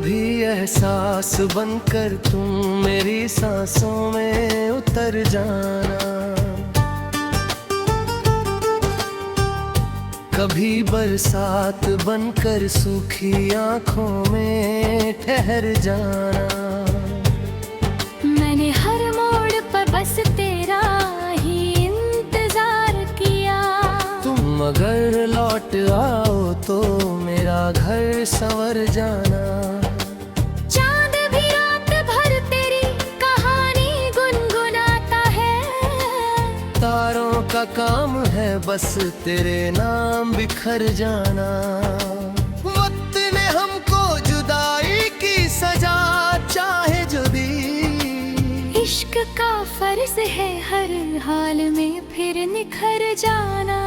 कभी एहसास बनकर तुम मेरी सांसों में उतर जाना, कभी बरसात बनकर सूखी आंखों में ठहर जाना। मैंने हर मोड़ पर बस तेरा ही इंतजार किया। तुम अगर लौट आओ तो मेरा घर संवर जाना। चांद भी रात भर तेरी कहानी गुनगुनाता है। तारों का काम है बस तेरे नाम बिखर जाना। वक्त ने हमको जुदाई की सजा चाहे जो दी, इश्क का फर्ज है हर हाल में फिर निखर जाना।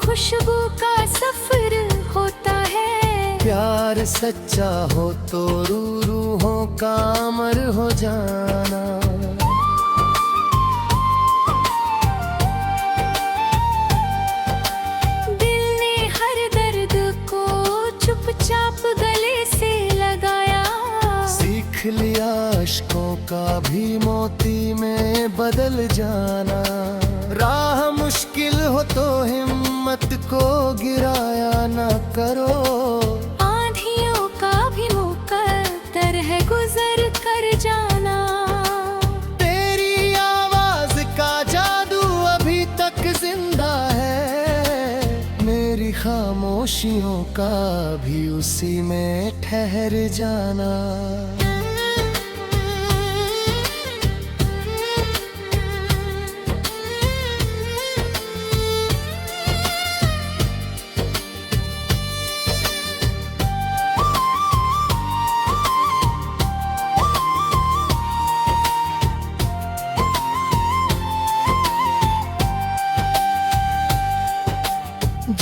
खुशबू का सफर होता है। प्यार सच्चा हो तो रूहों का अमर हो जाना। दिल ने हर दर्द को चुपचाप गले से लगाया। सीख लिया अश्कों का भी मोती में बदल जाना। राह मुश्किल हो तो हिम्मत को गिराया न करो। आंधियों का भी मुकद्दर है गुजर कर जाना। तेरी आवाज का जादू अभी तक जिंदा है। मेरी खामोशियों का भी उसी में ठहर जाना।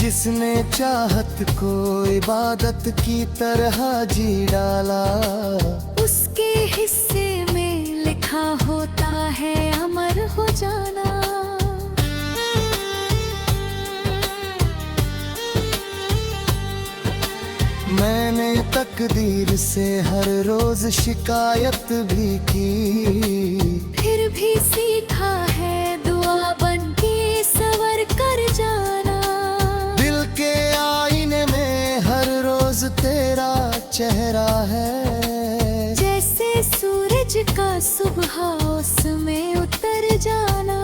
जिसने चाहत को इबादत की तरह जी डाला, उसके हिस्से में लिखा होता है अमर हो जाना। मैंने तकदीर से हर रोज शिकायत भी की, फिर भी सीखा है दुआ बन के सवर कर जाना। दिल के आईने में हर रोज तेरा चेहरा है। जैसे सूरज का सुबह उसमें उतर जाना।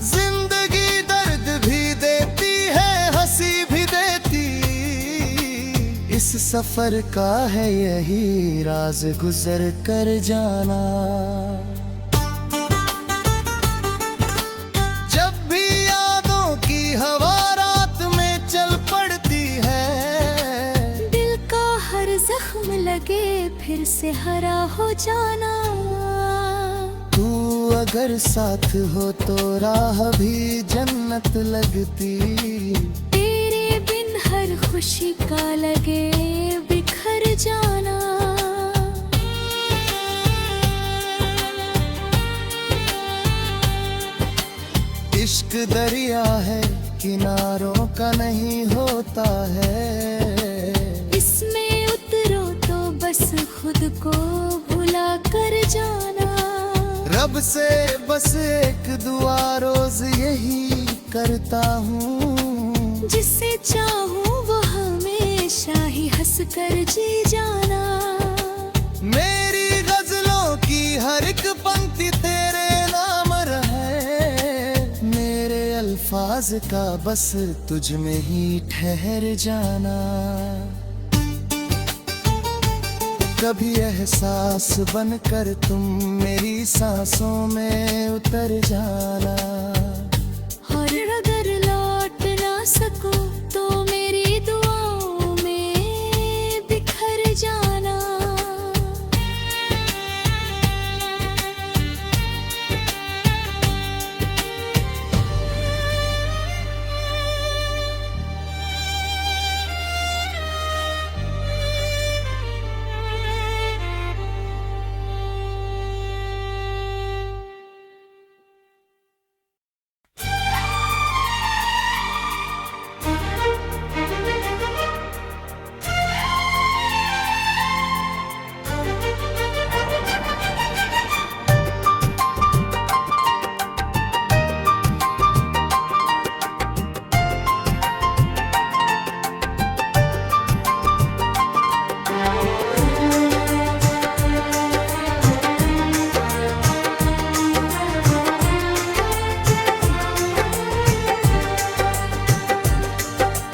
जिंदगी दर्द भी देती है हंसी भी देती, इस सफर का है यही राज गुजर कर जाना। जब भी यादों की हवा रात में चल पड़ती है, दिल का हर जख्म लगे फिर से हरा हो जाना। तू अगर साथ हो तो राह भी जन्नत लगती, तेरे बिन हर खुशी का लगे बिखर जाना। इश्क दरिया है किनारों का नहीं होता है। इसमें उतरो तो बस खुद को भुला कर जाना। रब से बस एक दुआ रोज यही करता हूँ, जिसे चाहूँ वो हमेशा ही हंस कर जी जाना। मेरी गजलों की हर एक पंक्ति तेरे नाम रहे। मेरे अल्फाज का बस तुझ में ही ठहर जाना। कभी एहसास बनकर तुम मेरी सांसों में उतर जाना। और अगर लौट ना सको तो मेरी दुआओं में बिखर जाना।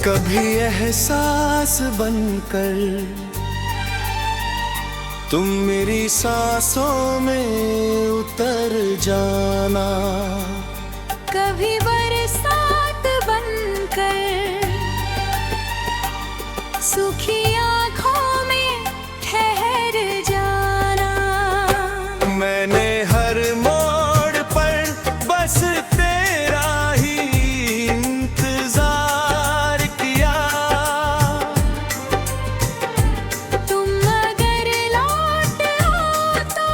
कभी एहसास बनकर तुम मेरी सांसों में उतर जाना, कभी बरसात बनकर सूखी आँखों में ठहर जाना। मैंने हर मोड़ पर बस तेरा ही इंतजार किया। तुम अगर लौट आओ तो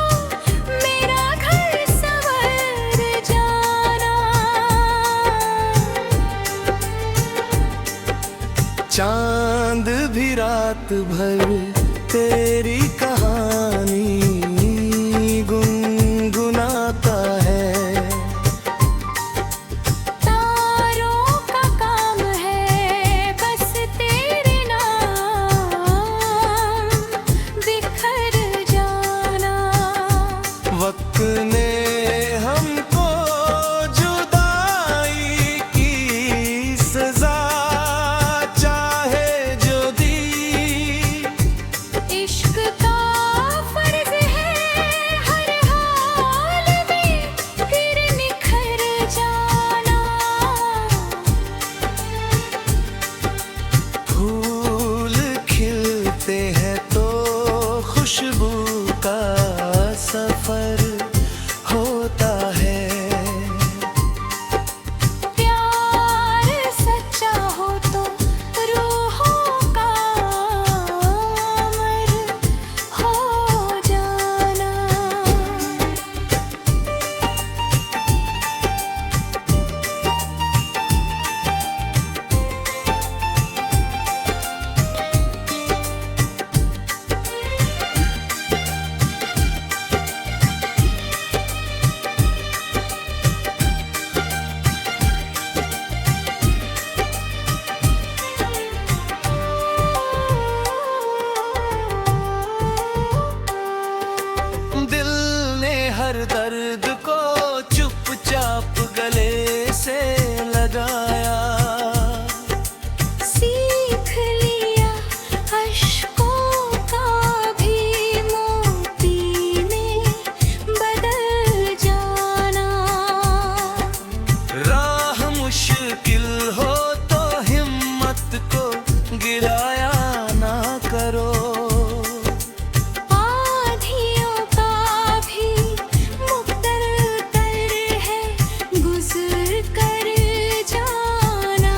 मेरा घर संवर जाना। चांद भी रात भर तेरी कहानी गुनगुनाता है। तारों का काम है बस तेरे नाम बिखर जाना। वक्त ने हमको जुदाई की सजा चाहे जो दी। इश्क का फर्ज है हर हाल में फिर निखर जाना। फूल खिलते हैं तो खुशबू का सफर होता है। प्यार सच्चा हो तो रूहों का अमर हो जाना। दिल ने हर दर्द को चुपचाप गले से लगाया। सीख लिया अश्कों का भी मोती में बदल जाना। राह मुश्किल हो तो हिम्मत को गिराया ना करो। आँधियों का भी मुक़द्दर है गुज़र कर जाना।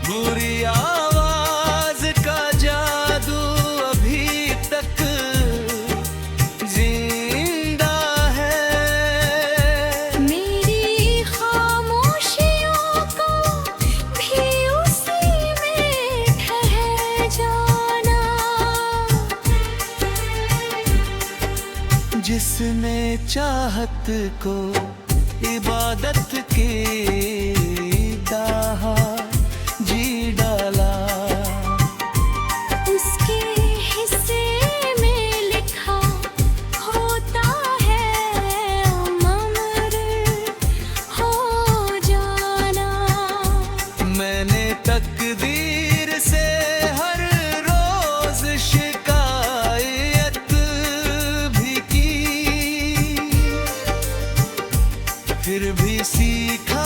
बुरी आवाज का जादू अभी तक जिंदा है। मेरी खामोशियों को भी उसी में ठहर जाना। जिसने चाहत को इबादत की दाह जी डाला। उसके हिस्से में लिखा होता है अमर हो जाना। मैंने तकदीर से हर रोज शिकायत भी की, फिर भी सीखा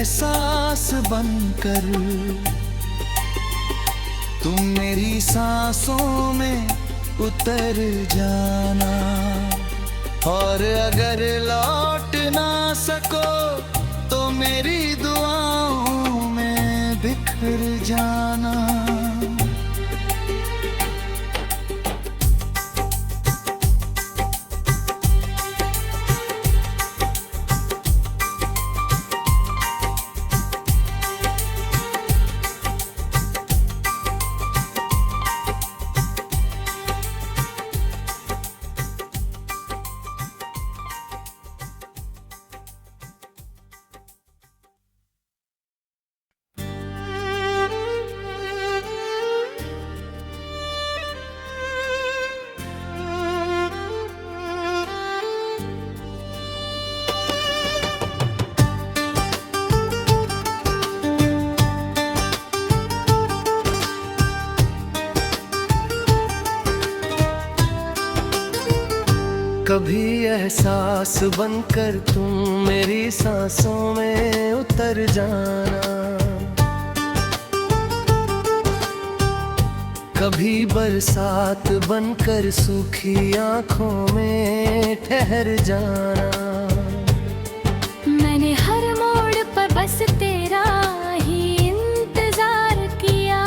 एहसास बनकर तुम मेरी सांसों में उतर जाना, और अगर लौट ना सको तो मेरी दुआओं में बिखर जाना। कभी एहसास बनकर तुम मेरी सांसों में उतर जाना, कभी बरसात बनकर सूखी आंखों में ठहर जाना। मैंने हर मोड़ पर बस तेरा ही इंतजार किया,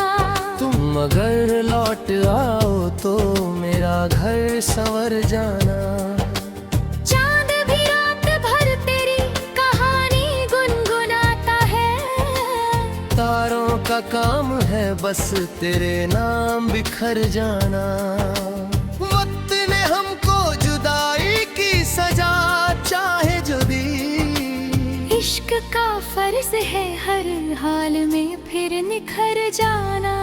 तुम अगर लौट आओ तो मेरा घर संवर जाना। चांद भी रात भर तेरी कहानी गुनगुनाता है, तारों का काम है बस तेरे नाम बिखर जाना। वक्त ने हमको जुदाई की सजा चाहे जो दी, इश्क का फर्ज है हर हाल में फिर निखर जाना।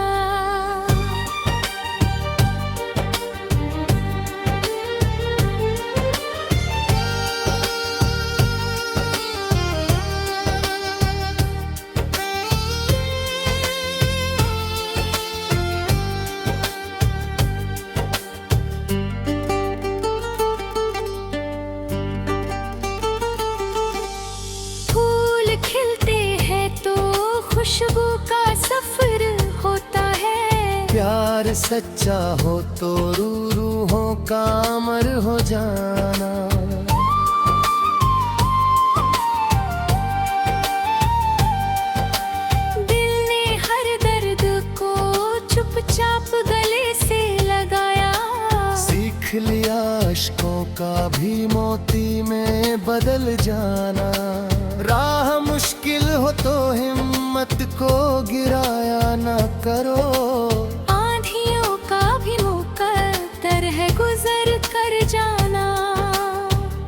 खुशबू का सफर होता है, प्यार सच्चा हो तो रूहों का अमर हो जाना। दिल ने हर दर्द को चुपचाप गले से लगाया, सीख लिया अश्कों का भी मोती में बदल जाना। राह मुश्किल हो तो हिम्मत को गिराया न करो, आंधियों का भी मुकद्दर है गुजर कर जाना।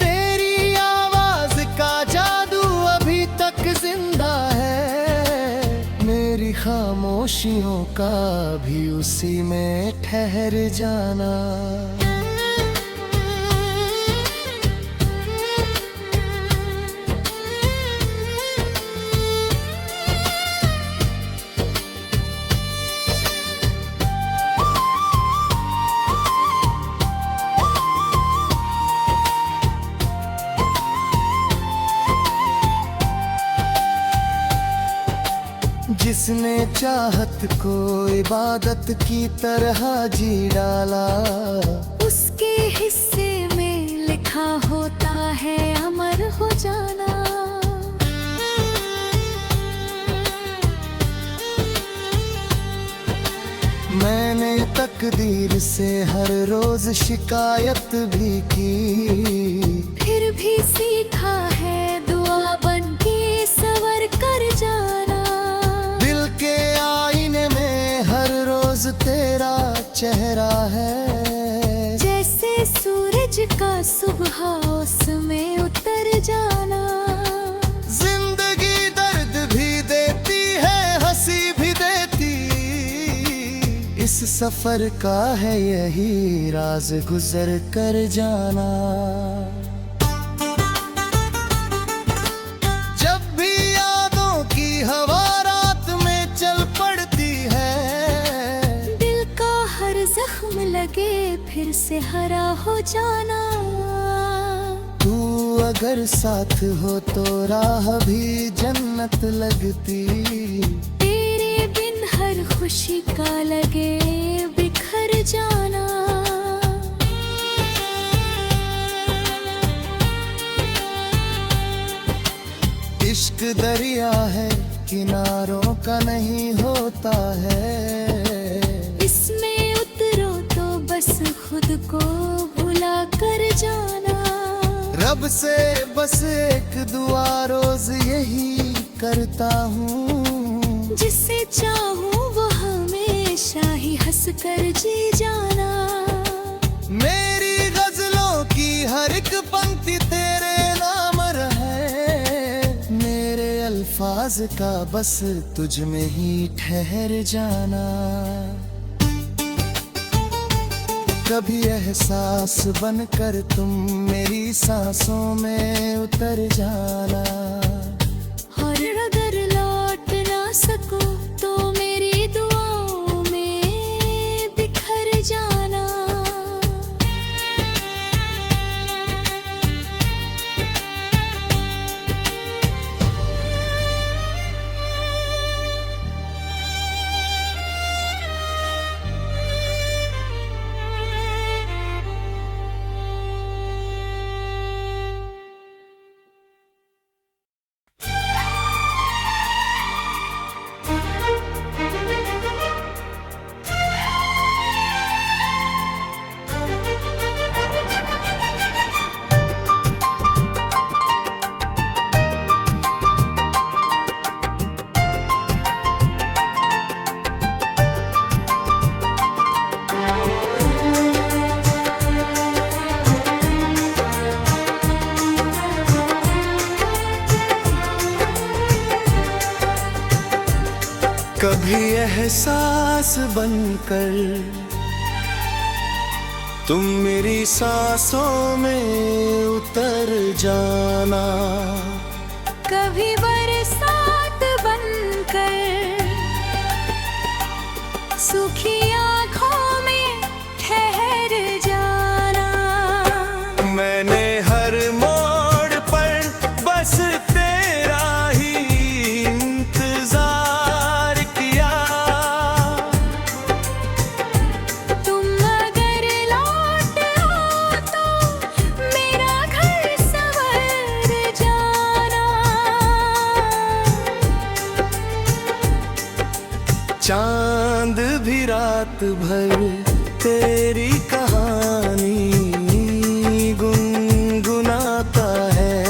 तेरी आवाज का जादू अभी तक जिंदा है, मेरी खामोशियों का भी उसी में ठहर जाना। जिसने चाहत को इबादत की तरह जी डाला, उसके हिस्से में लिखा होता है अमर हो जाना। मैंने तकदीर से हर रोज शिकायत भी की, फिर भी सीखा है दुआ बन के सवर कर जाना। दिल के आईने में हर रोज तेरा चेहरा है, जैसे सूरज का सुबह उसमें उतर जाना। जिंदगी दर्द भी देती है हंसी भी देती, इस सफर का है यही राज गुजर कर जाना। जब भी यादों की हवा रात में चल पड़ती है, दिल का हर जख्म लगे फिर से हरा हो जाना। तू अगर साथ हो तो राह भी जन्नत लगती। तेरे बिन हर खुशी का लगे बिखर जाना। इश्क दरिया है किनारों का नहीं होता है। इसमें उतरो तो बस खुद को भुला कर जाना। रब से बस एक दुआ रोज यही करता हूँ, जिसे चाहूँ वो हमेशा ही हंस कर जी जाना। मेरी गजलों की हर एक पंक्ति तेरे नाम रहे। मेरे अल्फाज का बस तुझ में ही ठहर जाना। कभी एहसास बनकर तुम मेरी सांसों में उतर जाना। और अगर लौट ना सको तो मेरी दुआओं में बिखर जाना। कभी एहसास बनकर तुम मेरी सांसों में उतर जाना। कभी बरसात बनकर सूखी आँखों में ठहर जाना। मैंने हर मोड़ पर बस तेरा ही इंतजार किया। तुम अगर लौट आओ तो मेरा घर संवर जाना। चांद भी रात भर तेरी कहानी गुनगुनाता है।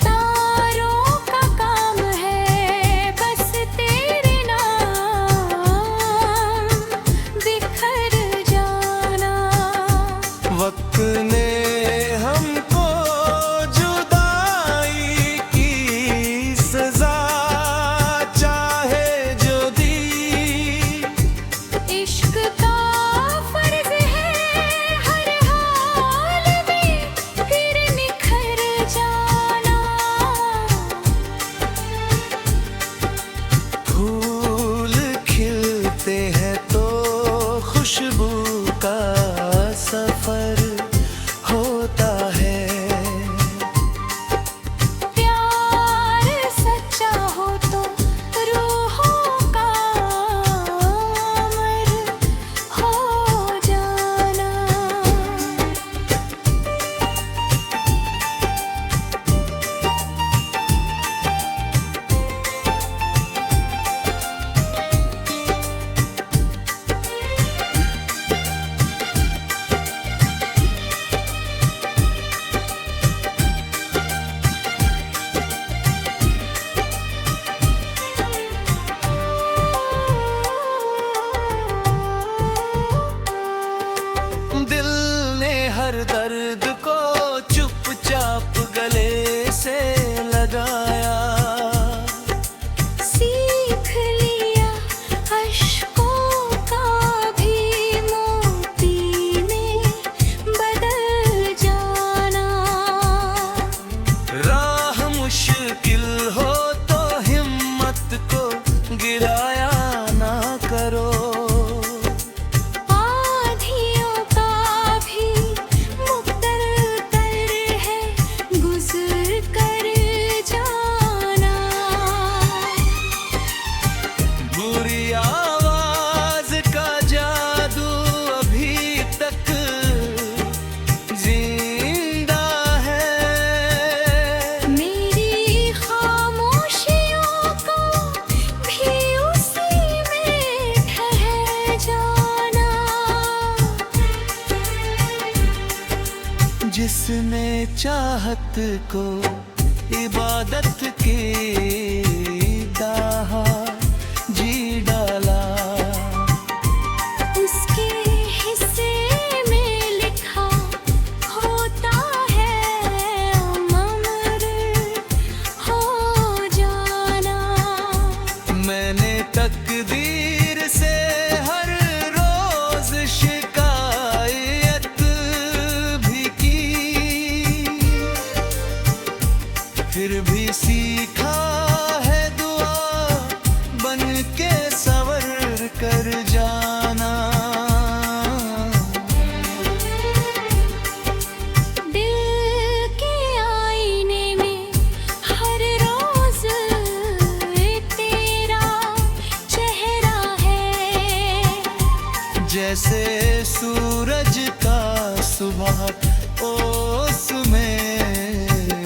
तारों का काम है बस तेरे नाम बिखर जाना। वक्त ने हमको जुदाई की सजा चाहे जो दी। इश्क का फर्ज है हर हाल में फिर निखर जाना। फूल खिलते हैं तो खुशबू का सफर होता है। प्यार सच्चा हो तो रूहों का अमर हो जाना। जिसने चाहत को इबादत की दाहा जी डाला, उसके हिस्से में लिखा होता है अमर हो जाना। मैंने तकदीर से हर रोज शिकायत भी की, फिर भी सीखा है दुआ बन के सवर कर जाना। दिल के आईने में हर रोज तेरा चेहरा है, जैसे सूरज का सुबह ओस में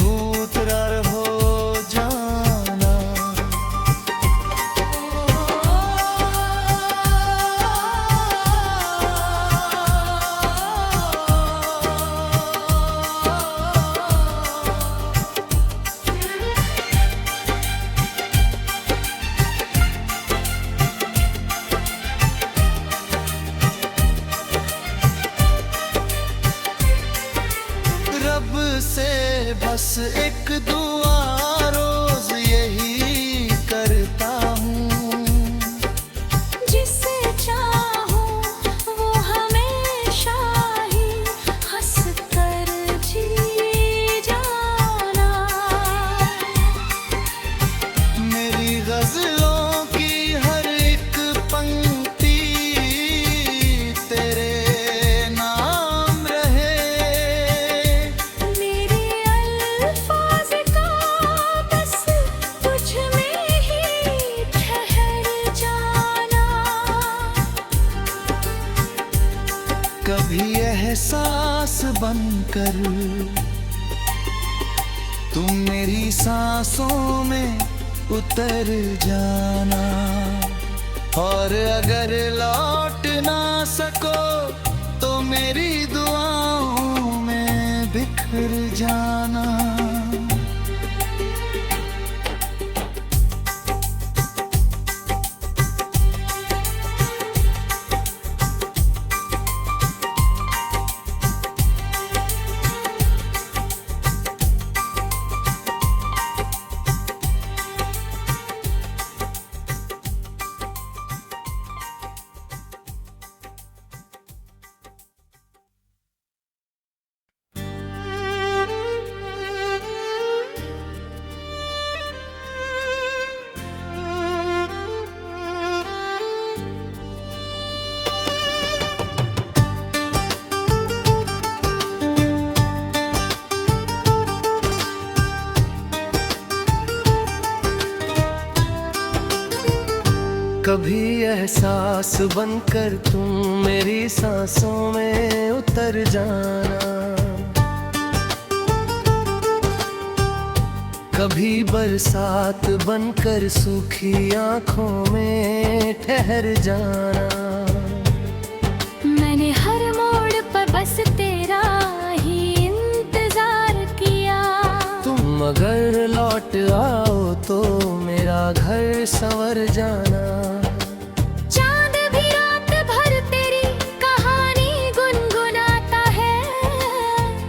उतरा हो जाना। रब से बस एक दुआ रोज यही करता हूँ, जिसे चाहूं वो हमेशा ही हंस कर जी जाना। मेरी गजलों की हर एक पंक्ति तेरे नाम रहे, मेरे अल्फाज का बस तुझ में ही ठहर जाना। कभी एहसास बनकर तुम मेरी सांसों में उतर जाना, और अगर लौट ना सको तो मेरी दुआओं में बिखर जाना। कभी एहसास बनकर तुम मेरी सांसों में उतर जाना, कभी बरसात बनकर सूखी आंखों में ठहर जाना। मैंने हर मोड़ पर बस तेरा ही इंतजार किया, तुम अगर लौट आओ तो मेरा घर संवर जाना। चांद भी रात भर तेरी कहानी गुनगुनाता है,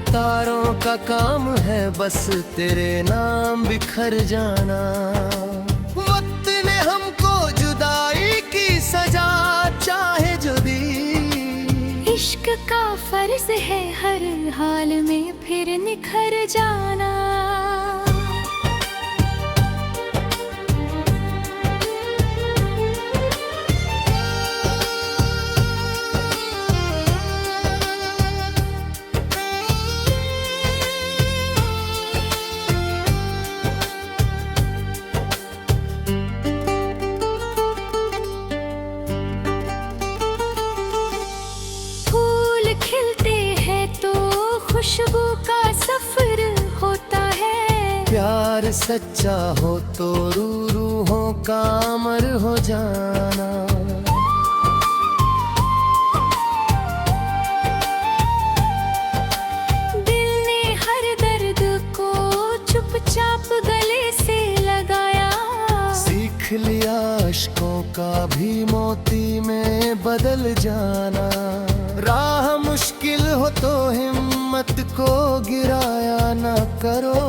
तारों का काम है बस तेरे नाम बिखर जाना। वक्त ने हमको जुदाई की सजा चाहे जो दी, इश्क का फर्ज है हर हाल में फिर निखर जाना। खुशबू का सफर होता है, प्यार सच्चा हो तो रूहों का अमर हो जाना। दिल जाना। राह मुश्किल हो तो हिम्मत को गिराया न करो।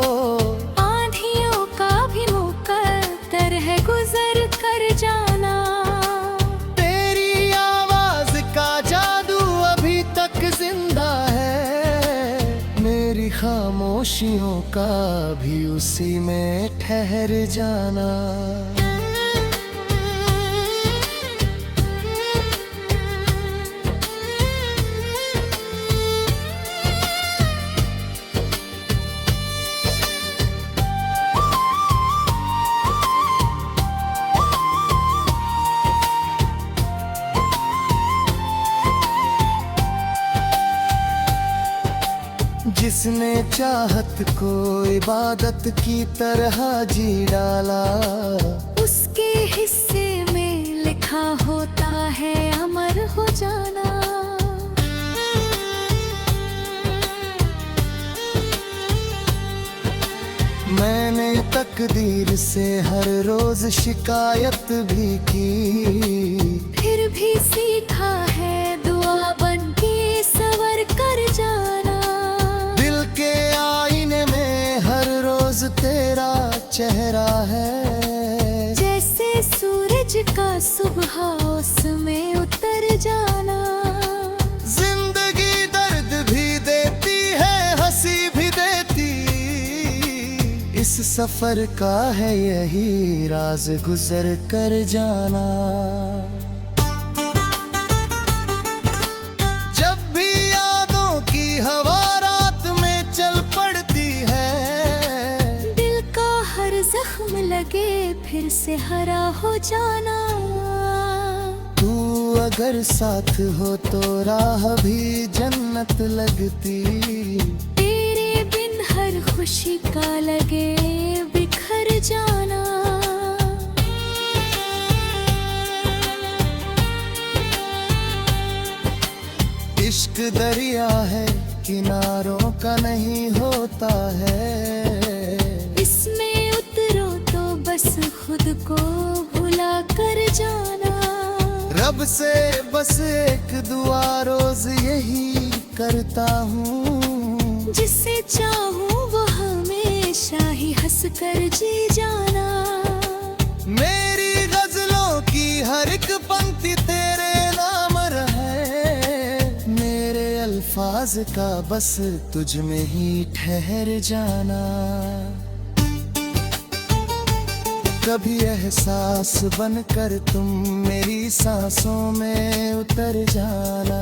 आंधियों का भी मुकद्दर है गुजर कर जाना। तेरी आवाज का जादू अभी तक जिंदा है, मेरी खामोशियों का भी उसी में ठहर जाना। जिसने चाहत को इबादत की तरह जी डाला, उसके हिस्से में लिखा होता है अमर हो जाना। मैंने तकदीर से हर रोज शिकायत भी की, फिर भी सीखा है दुआ बन के सवर कर जाना। दिल के आईने में हर रोज तेरा चेहरा है, जैसे सूरज का सुबह उसमें उतर जाना। जिंदगी दर्द भी देती है, हंसी भी देती, इस सफर का है यही राज गुजर कर जाना। जब भी यादों की हवा रात में चल पड़ती है, दिल का हर जख्म लगे फिर से हरा हो जाना। तू अगर साथ हो तो राह भी जन्नत लगती, तेरे बिन हर खुशी का लगे बिखर जाना। इश्क दरिया है किनारों का नहीं होता है, इसमें उतरो तो बस खुद को भुला कर जाना। रब से बस एक दुआ रोज यही करता हूँ, जिसे चाहूँ वो हमेशा ही हंस कर जी जाना। मेरी गजलों की हर एक पंक्ति तेरे नाम रहे, मेरे अल्फाज का बस तुझ में ही ठहर जाना। कभी एहसास बनकर तुम मेरी सांसों में उतर जाना।